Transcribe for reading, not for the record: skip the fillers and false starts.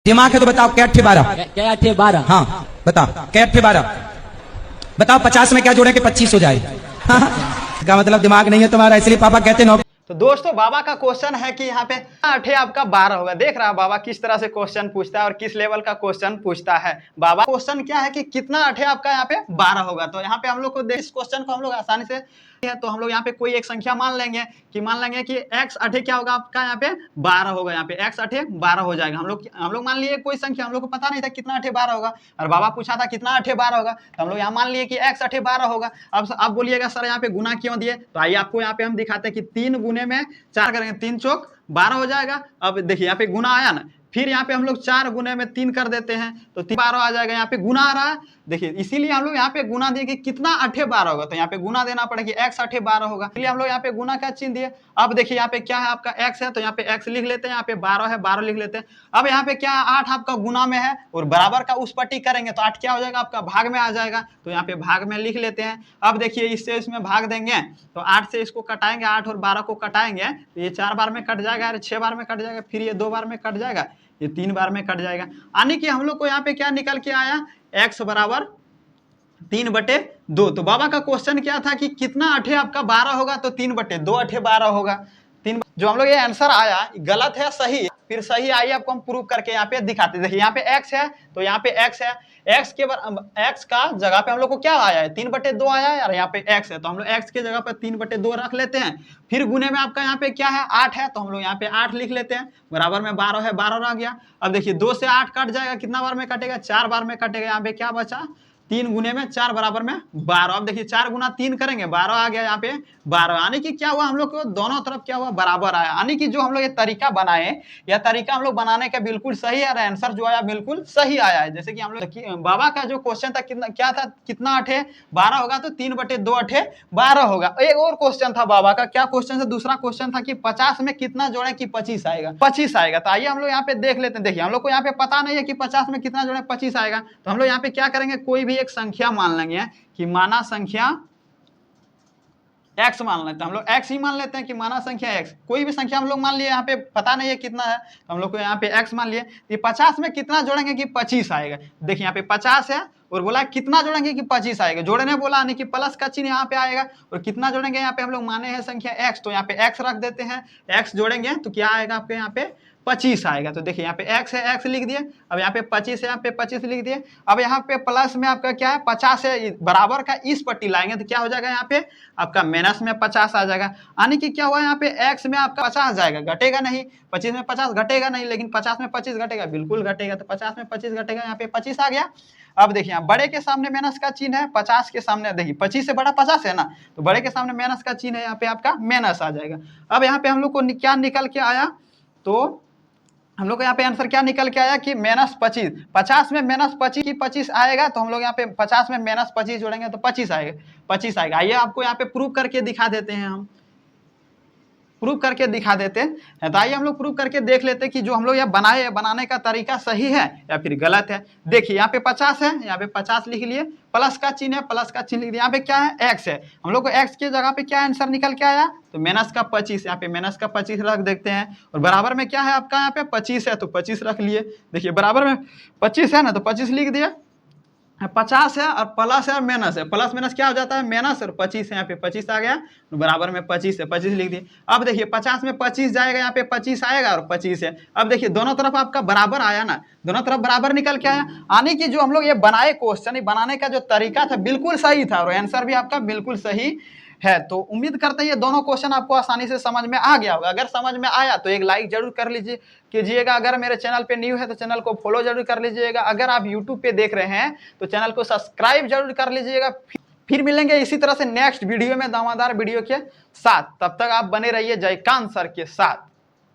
दिमाग है तो बताओ क्या 8 12 क्या 8 12? हाँ बताओ क्या 8 12 बताओ 50 में क्या जोड़े कि 25 हो जाए। का मतलब दिमाग नहीं है तुम्हारा, इसलिए पापा कहते 9। तो दोस्तों बाबा का क्वेश्चन है कि यहाँ पे 8 आपका 12 होगा। देख रहा है बाबा किस तरह से क्वेश्चन पूछता है और किस लेवल का क्वेश्चन पूछता है। बाबा क्वेश्चन क्या है कि कितना 8 आपका यहाँ पे 12 होगा। तो यहाँ पे हम लोग को इस क्वेश्चन को हम लोग आसानी से है, तो हम लोग यहाँ पे कोई एक संख्या मान लेंगे कि x 8 क्या होगा आपका यहाँ पे 12 होगा। यहाँ पे x 8 12 हो जाएगा। हम लोग मान लिए कोई संख्या, हम लोग को पता नहीं था कितना 8 12 होगा और बाबा पूछा था कितना 8 12 होगा, तो हम लोग यहाँ मान लिए कि x 8 12 होगा। अब बोलिएगा सर यहाँ पे गुना क्यों दिए, तो आइए आपको यहाँ पे हम दिखाते हैं कि 3 गुने में 4 करेंगे, 3 चौक 12 हो जाएगा। अब देखिए यहाँ पे गुना आया ना, फिर यहाँ पे हम लोग 4 गुने में 3 कर देते हैं तो 12 आ जाएगा। यहाँ पे गुना आ रहा है, देखिए इसीलिए हम लोग यहाँ पे गुना दिए कि कितना 8 12 होगा, तो यहाँ पे गुना देना पड़ेगा, x 8 12 होगा, इसलिए हम लोग यहाँ पे गुना का चिन्ह दिए। अब देखिए यहाँ पे क्या है आपका x है, तो यहाँ पे x लिख लेते हैं, यहाँ पे 12 है 12 लिख लेते हैं। अब यहाँ पे क्या है 8 आपका गुना में है और बराबर का उस पट्टी करेंगे तो 8 क्या हो जाएगा आपका भाग में आ जाएगा, तो यहाँ पे भाग में लिख लेते हैं। अब देखिए इससे इसमें भाग देंगे तो 8 से इसको कटाएंगे, 8 और 12 को कटाएंगे तो ये 4 बार में कट जाएगा, 6 बार में कट जाएगा, फिर ये 2 बार में कट जाएगा, ये 3 बार में कट जाएगा। यानी कि हम लोग को यहाँ पे क्या निकल के आया x बराबर 3/2। तो बाबा का क्वेश्चन क्या था कि कितना 8 आपका 12 होगा, तो 3/2 8 12 होगा। 3 जो हम लोग ये आंसर आया गलत है सही है, फिर सही आई आपको हम प्रूव करके यहाँ पे दिखाते। देखिए यहाँ पे x है तो यहाँ पे x है, x का जगह पे हम लोग को क्या आया है 3/2 आया है और यहाँ पे x है, तो हम लोग x के जगह पे 3/2 रख लेते हैं। फिर गुने में आपका यहाँ पे क्या है 8 है, तो हम लोग यहाँ पे 8 लिख लेते हैं, बराबर में 12 है 12 रह गया। अब देखिए 2 से 8 कट जाएगा, कितना बार में कटेगा 4 बार में कटेगा। यहाँ पे क्या बचा 3 गुने में 4 बराबर में 12। अब देखिए 4 गुना 3 करेंगे 12 आ गया यहाँ पे 12। यानी कि क्या हुआ हम लोग को दोनों तरफ क्या हुआ बराबर आया। यानी कि जो हम लोग ये तरीका बनाए, यह तरीका हम लोग बनाने का बिल्कुल सही है और आंसर जो आया बिल्कुल सही आया है। जैसे कि हम लोग बाबा का जो क्वेश्चन था कितना 8 12 होगा, तो 3/2 8 12 होगा। एक और क्वेश्चन था बाबा का, क्या क्वेश्चन था, दूसरा क्वेश्चन था कि 50 में कितना जोड़े कि 25 आएगा, 25 आएगा। तो आइए हम लोग यहाँ पे देख लेते हैं। देखिए हम लोग को यहाँ पे पता नहीं है कि 50 में कितना जोड़े 25 आएगा, तो हम लोग यहाँ पे क्या करेंगे कोई भी एक संख्या मान लेंगे कि माना संख्या x मान लेते हैं। हम लोग x ही मान लेते हैं कि माना संख्या x, कोई भी संख्या हम लोग मान लिए, यहाँ पे पता नहीं है कितना है तो हम लोग को यहाँ पे x मान लिए। ये 50 में कितना जोड़ेंगे कि 25 आएगा। देखिए यहाँ पे 50 है और बोला कितना जोड़ेंगे कि 25 आएगा, जोड़ने बोला यानी कि प्लस का चिन्ह यहाँ पे आएगा और कितना जोड़ेंगे यहाँ पे हम लोग माने हैं संख्या x, तो यहाँ पे x रख देते हैं। x जोड़ेंगे तो क्या आएगा आपके यहाँ पे 25 आएगा। तो देखिए यहाँ पे x है x लिख दिए, अब यहाँ पे 25 है यहाँ पे 25 लिख दिए। अब यहाँ पे प्लस में आपका क्या है 50 है, बराबर का इस पट्टी लाएंगे तो क्या हो जाएगा यहाँ पे आपका माइनस में 50 आ जाएगा। यानी कि क्या हुआ यहाँ पे x में आपका 50 जाएगा, घटेगा नहीं, 25 में 50 घटेगा नहीं, लेकिन 50 में 25 घटेगा, बिल्कुल घटेगा। तो 50 में 25 घटेगा, यहाँ पे 25 आ गया। अब देखिए यहाँ बड़े के सामने माइनस का चिन्ह है, 50 के सामने देखिए 25 से बड़ा 50 है ना, तो बड़े के सामने माइनस का चिन्ह है, यहाँ पे आपका माइनस आ जाएगा। अब यहाँ पे हम लोग को क्या निकल के आया, तो हम लोग को यहाँ पे आंसर क्या निकल के आया कि -25। 50 में -25 की 25 आएगा, तो हम लोग यहाँ पे 50 में -25 जोड़ेंगे तो 25 आएगा, 25 आएगा। आइए आपको यहाँ पे प्रूव करके दिखा देते हैं, हम प्रूव करके दिखा देते हैं। तो आइए हम लोग प्रूव करके देख लेते हैं कि जो हम लोग यहाँ बनाने का तरीका सही है या फिर गलत है। देखिए यहाँ पे 50 है, यहाँ पे 50 लिख लिए, प्लस का चिन्ह है, प्लस का चिन्ह लिख दिया। यहाँ पे क्या है x है, हम लोग को x की जगह पे क्या आंसर निकल के आया, तो माइनस का 25, यहाँ पे माइनस का 25 रख देते हैं और बराबर में क्या है आपका यहाँ पे 25 है, तो 25 रख लिए। देखिए बराबर में 25 है ना, तो 25 लिख दिया। 50 है और प्लस है और माइनस है, प्लस माइनस क्या हो जाता है माइनस, और 25 है यहाँ पे 25 आ गया, बराबर में 25 है, 25 लिख दिए। अब देखिए 50 में 25 जाएगा, यहाँ पे 25 आएगा और 25 है। अब देखिए दोनों तरफ आपका बराबर आया ना, दोनों तरफ बराबर निकल के आया। यानी कि जो हम लोग ये बनाए क्वेश्चन, बनाने का जो तरीका था बिल्कुल सही था और आंसर भी आपका बिल्कुल सही है। तो उम्मीद करते हैं ये दोनों क्वेश्चन आपको आसानी से समझ में आ गया होगा। अगर समझ में आया तो एक लाइक जरूर कर कीजिएगा। अगर मेरे चैनल पे न्यू है तो चैनल को फॉलो जरूर कर लीजिएगा। अगर आप यूट्यूब पे देख रहे हैं तो चैनल को सब्सक्राइब जरूर कर लीजिएगा। फिर मिलेंगे इसी तरह से नेक्स्ट वीडियो में, दामादार वीडियो के साथ। तब तक आप बने रहिए जयकांत सर के साथ।